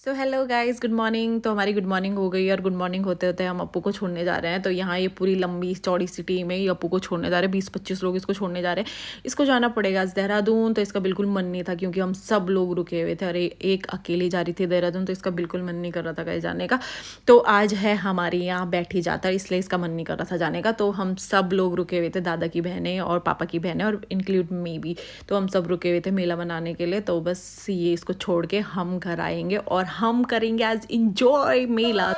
So hello guys, good morning. तो हमारी good morning हो गई और गुड मॉर्निंग होते होते हम अप्पू को छोड़ने जा रहे हैं। तो यहाँ ये पूरी लंबी चौड़ी सी टीम है, ये अप्पू को छोड़ने जा रहे हैं। 20-25 लोग इसको छोड़ने जा रहे हैं। इसको जाना पड़ेगा आज देहरादून। तो इसका बिल्कुल मन नहीं था क्योंकि हम सब लोग रुके हुए थे। अरे एक अकेली जा रही थी देहरादून, तो इसका बिल्कुल मन नहीं कर रहा था कहीं जाने का। तो आज है हमारे यहाँ बैठी जाता, इसलिए इसका मन नहीं कर रहा था जाने का। तो हम सब लोग रुके हुए थे, दादा की बहनें और पापा की बहनें और इंक्लूड मी भी। तो हम सब रुके हुए थे मेला मनाने के लिए। तो बस ये इसको छोड़ के हम घर आएंगे और हम करेंगे आज इंजॉय मेला।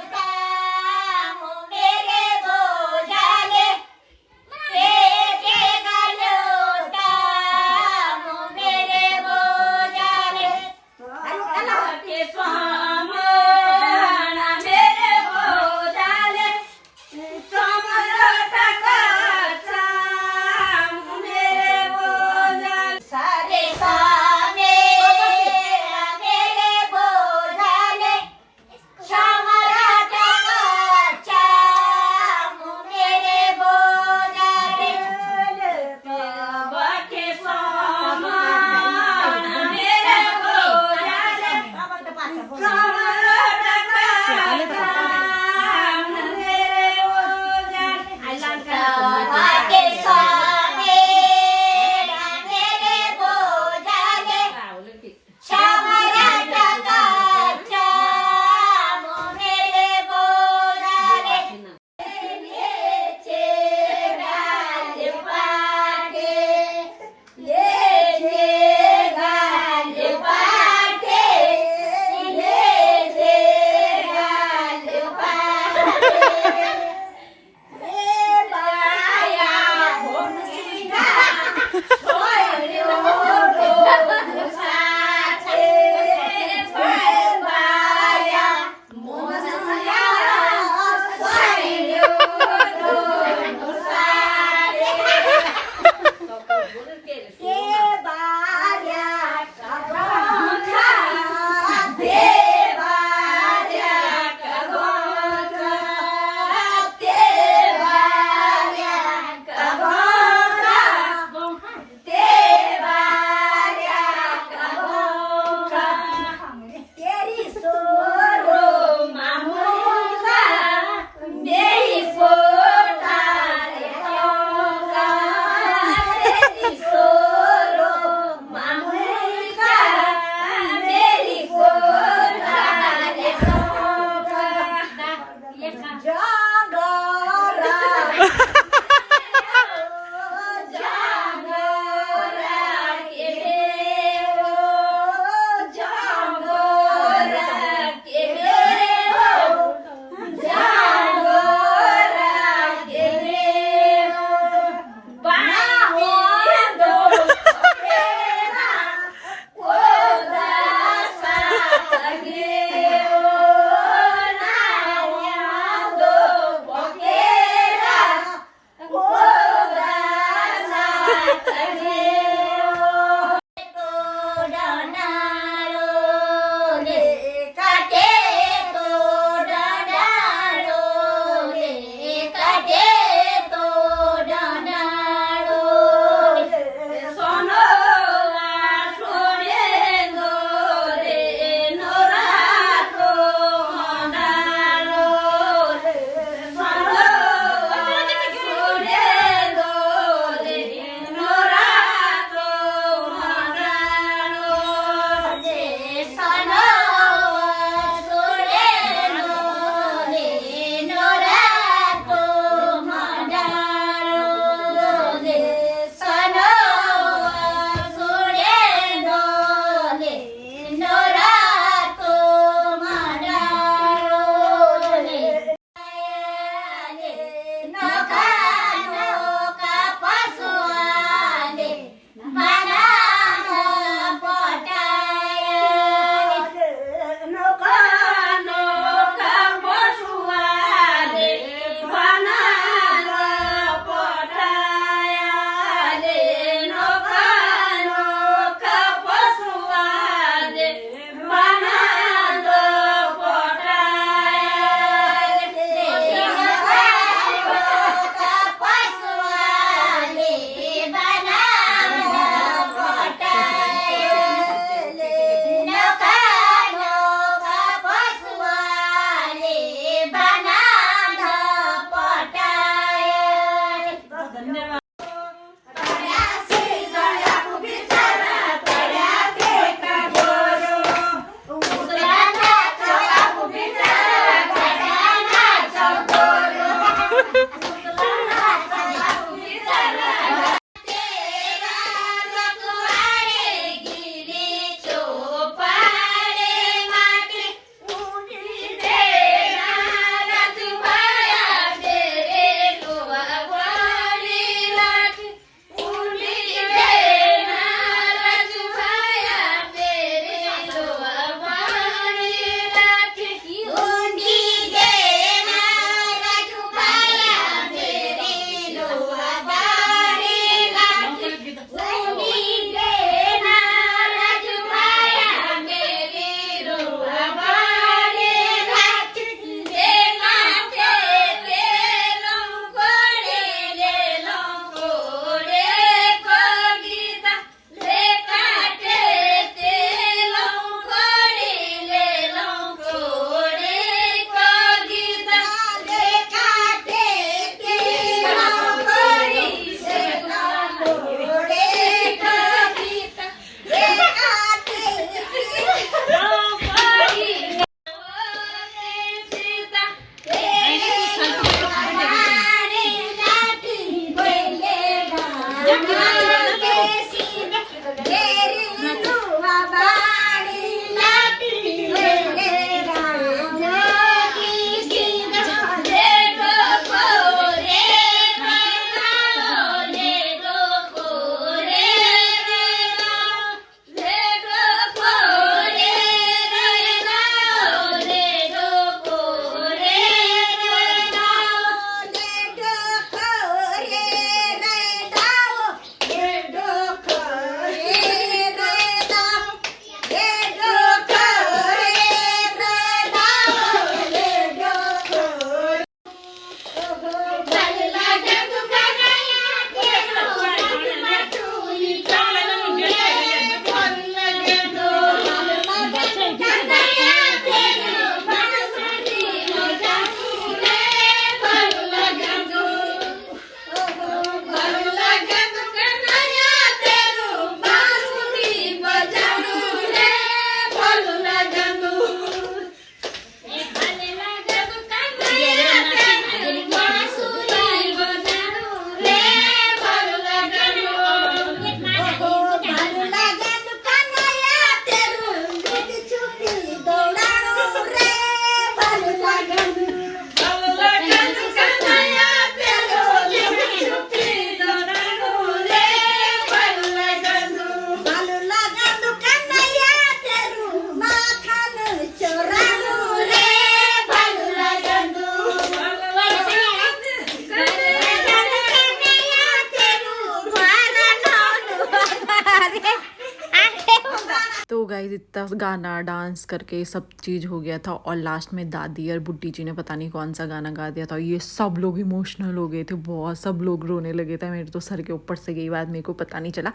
गाइस इतना गाना डांस करके सब चीज़ हो गया था और लास्ट में दादी और बुड्ढी जी ने पता नहीं कौन सा गाना गा दिया था। ये सब लोग इमोशनल हो गए थे, बहुत सब लोग रोने लगे थे। मेरे तो सर के ऊपर से गई बात, मेरे को पता नहीं चला।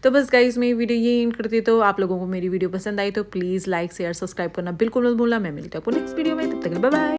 तो बस गाइस मैं वीडियो ये एंड करती, तो आप लोगों को मेरी वीडियो पसंद आई तो प्लीज़ लाइक शेयर सब्सक्राइब करना बिल्कुल मत भूलना। मैं मिलती हूँ आपको नेक्स्ट वीडियो में, तब तक बाय बाय।